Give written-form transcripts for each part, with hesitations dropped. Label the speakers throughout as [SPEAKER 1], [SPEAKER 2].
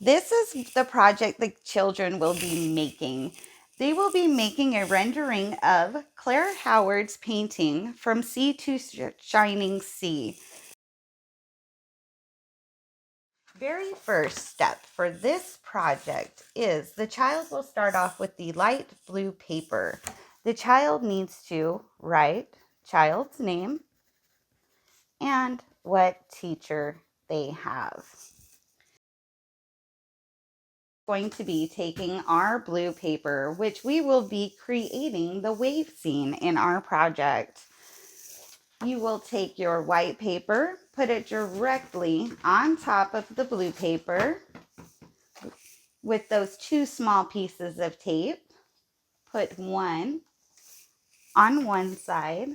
[SPEAKER 1] This is the project the children will be making. They will be making a rendering of Claire Howard's painting From Sea to Shining Sea. Very first step for this project is the child will start off with the light blue paper. The child needs to write child's name and what teacher they have. Going to be taking our blue paper, which we will be creating the wave scene in our project. You will take your white paper, put it directly on top of the blue paper with those two small pieces of tape. Put one on one side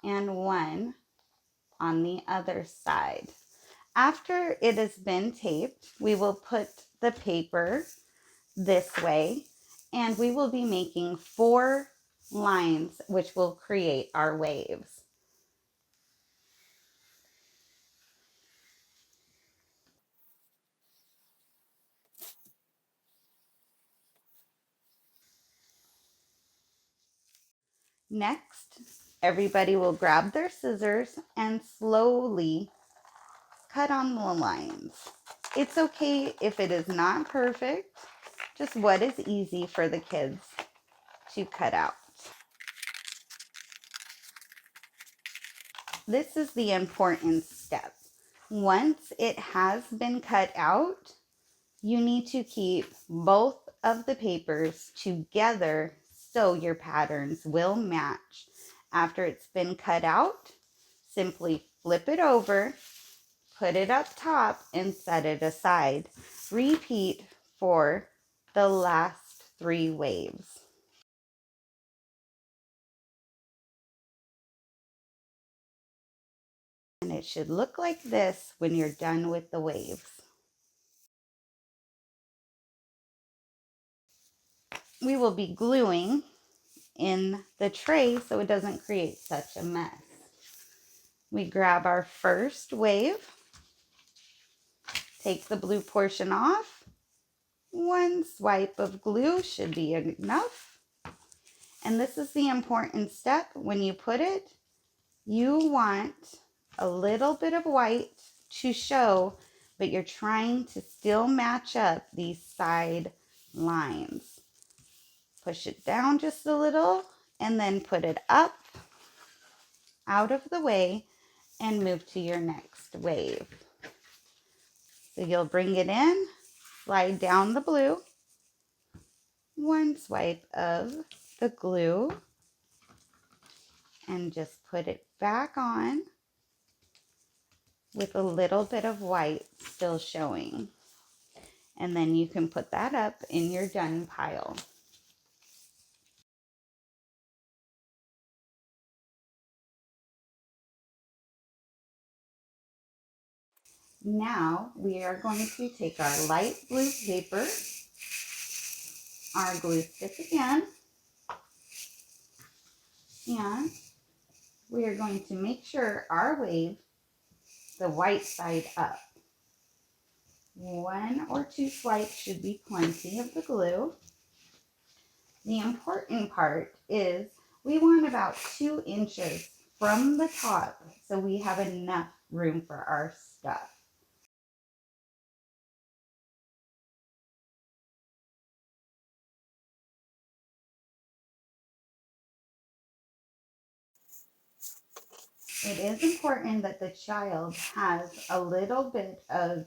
[SPEAKER 1] and one on the other side. After it has been taped, we will put the paper this way, and we will be making 4 lines which will create our waves. Next, everybody will grab their scissors and slowly cut on the lines. It's okay if it is not perfect, just what is easy for the kids to cut out. This is the important step. Once it has been cut out, you need to keep both of the papers together so your patterns will match. After it's been cut out, simply flip it over, put it up top, and set it aside. Repeat for the last 3 waves. And it should look like this when you're done with the waves. We will be gluing in the tray so it doesn't create such a mess. We grab our first wave, take the blue portion off. 1 swipe of glue should be enough. And this is the important step. When you put it, you want a little bit of white to show, but you're trying to still match up these side lines. Push it down just a little and then put it up out of the way and move to your next wave. So you'll bring it in, slide down the blue, 1 swipe of the glue, and just put it back on with a little bit of white still showing. And then you can put that up in your done pile. Now we are going to take our light blue paper, our glue stick again, and we are going to make sure our wave, the white side up. 1 or 2 swipes should be plenty of the glue. The important part is we want about 2 inches from the top so we have enough room for our stuff. It is important that the child has a little bit of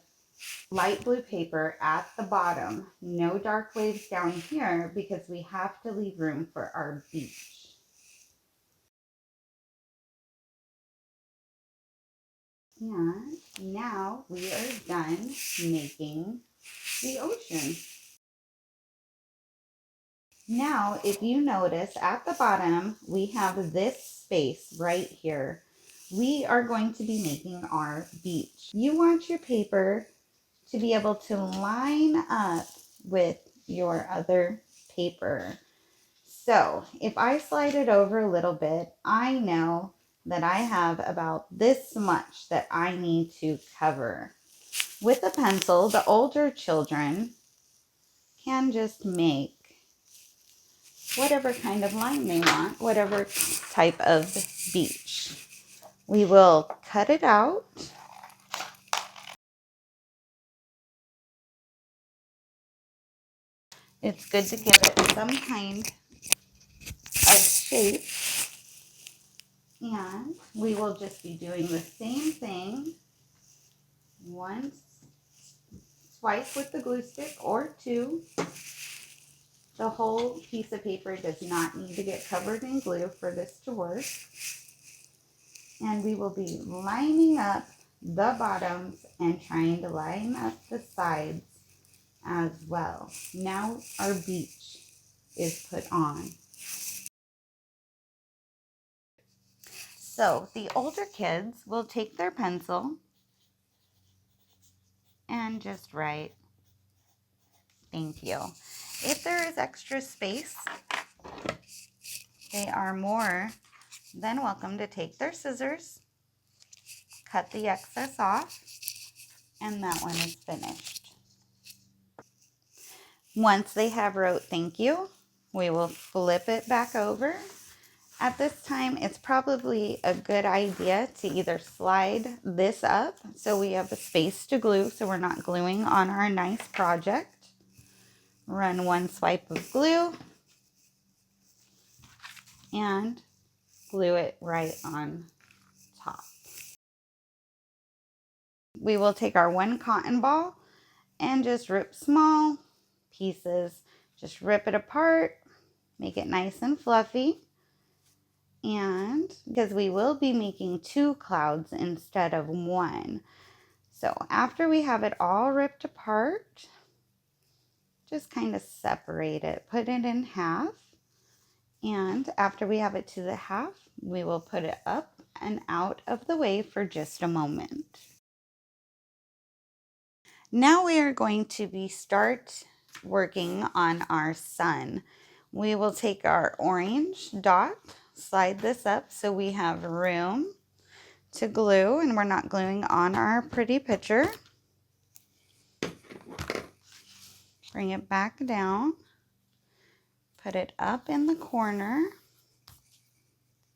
[SPEAKER 1] light blue paper at the bottom. No dark waves down here because we have to leave room for our beach. And now we are done making the ocean. Now, if you notice at the bottom, we have this space right here. We are going to be making our beach. You want your paper to be able to line up with your other paper. So if I slide it over a little bit, I know that I have about this much that I need to cover. With a pencil, the older children can just make whatever kind of line they want, whatever type of beach. We will cut it out. It's good to give it some kind of shape. And we will just be doing the same thing. One swipe with the glue stick or two. The whole piece of paper does not need to get covered in glue for this to work. And we will be lining up the bottoms and trying to line up the sides as well. Now our beach is put on. So the older kids will take their pencil and just write, "Thank you." If there is extra space, they are more than welcome to take their scissors, cut the excess off, and that one is finished. Once they have wrote "thank you," we will flip it back over. At this time, it's probably a good idea to either slide this up so we have a space to glue so we're not gluing on our nice project. Run one swipe of glue and glue it right on top. We will take our one cotton ball and just rip small pieces. Just rip it apart, make it nice and fluffy. And because we will be making 2 clouds instead of 1. So after we have it all ripped apart, just kind of separate it, put it in half. And after we have it to the half, we will put it up and out of the way for just a moment. Now we are going to start working on our sun. We will take our orange dot, slide this up so we have room to glue and we're not gluing on our pretty picture. Bring it back down, put it up in the corner,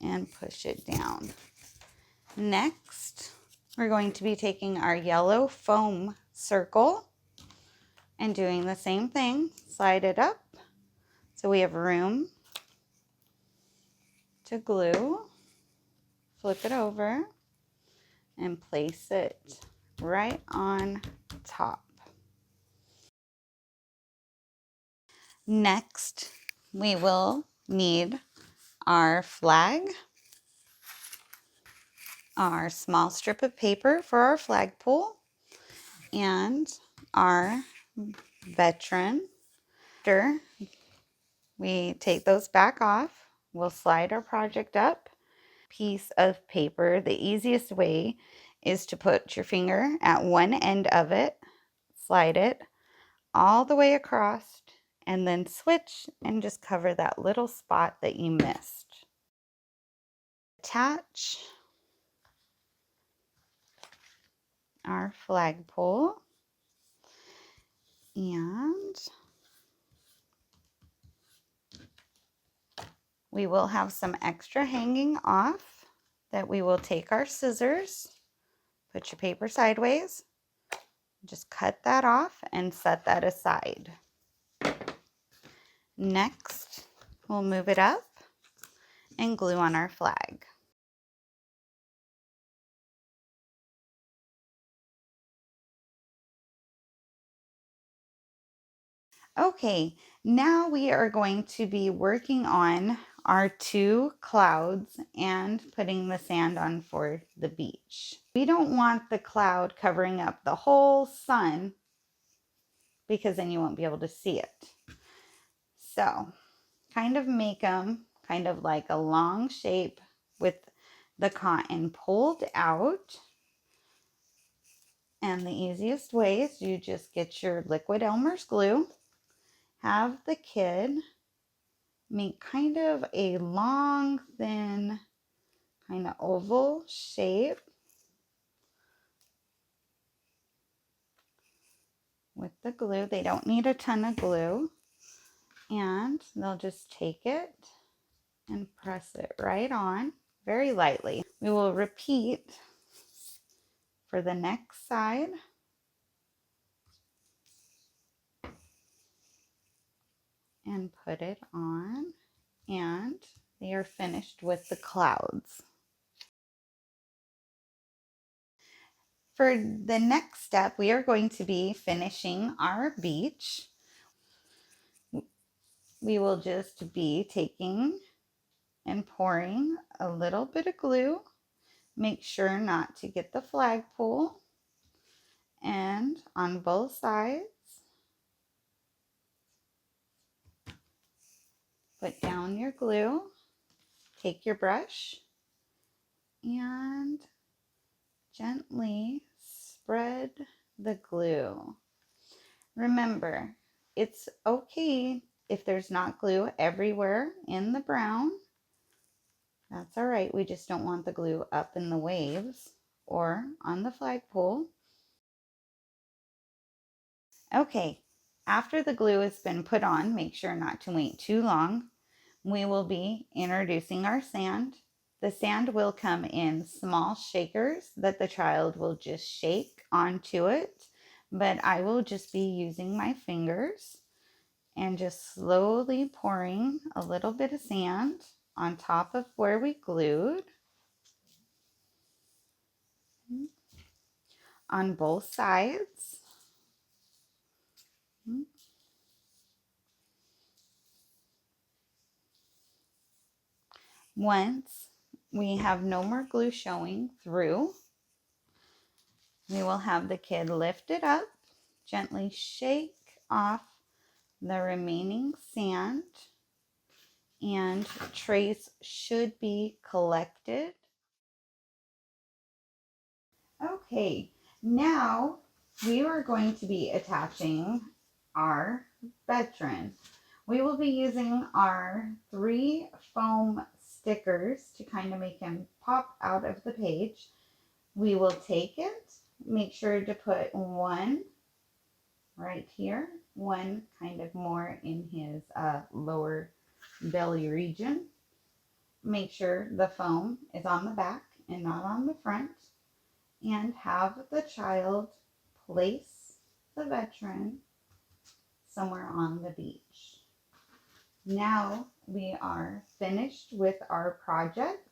[SPEAKER 1] and push it down. Next, we're going to be taking our yellow foam circle and doing the same thing. Slide it up so we have room to glue. Flip it over and place it right on top. Next, we will need our flag, our small strip of paper for our flagpole, and our veteran. After we take those back off, we'll slide our project up. Piece of paper, the easiest way is to put your finger at one end of it, slide it all the way across, and then switch and just cover that little spot that you missed. Attach our flagpole and we will have some extra hanging off that we will take our scissors, put your paper sideways, just cut that off and set that aside. Next, we'll move it up and glue on our flag. Okay, now we are going to be working on our 2 clouds and putting the sand on for the beach. We don't want the cloud covering up the whole sun because then you won't be able to see it. So, kind of make them kind of like a long shape with the cotton pulled out. And the easiest way is you just get your liquid Elmer's glue, have the kid make kind of a long, thin, kind of oval shape. with the glue. They don't need a ton of glue. And they'll just take it and press it right on very lightly. We will repeat for the next side. And put it on, and they are finished with the clouds. For the next step, we are going to be finishing our beach. We will just be taking and pouring a little bit of glue. Make sure not to get the flagpole. And on both sides, put down your glue. Take your brush and gently spread the glue. Remember, it's okay if there's not glue everywhere in the brown. That's all right. We just don't want the glue up in the waves or on the flagpole. Okay, after the glue has been put on, make sure not to wait too long. We will be introducing our sand. The sand will come in small shakers that the child will just shake onto it, but I will just be using my fingers and just slowly pouring a little bit of sand on top of where we glued on both sides. Once we have no more glue showing through, we will have the kid lift it up, gently shake off the remaining sand, and trace should be collected. Okay, now we are going to be attaching our veteran. We will be using our 3 foam stickers to kind of make him pop out of the page. We will take it, make sure to put one right here, one kind of more in his lower belly region. Make sure the foam is on the back and not on the front, and have the child place the veteran somewhere on the beach. Now we are finished with our project.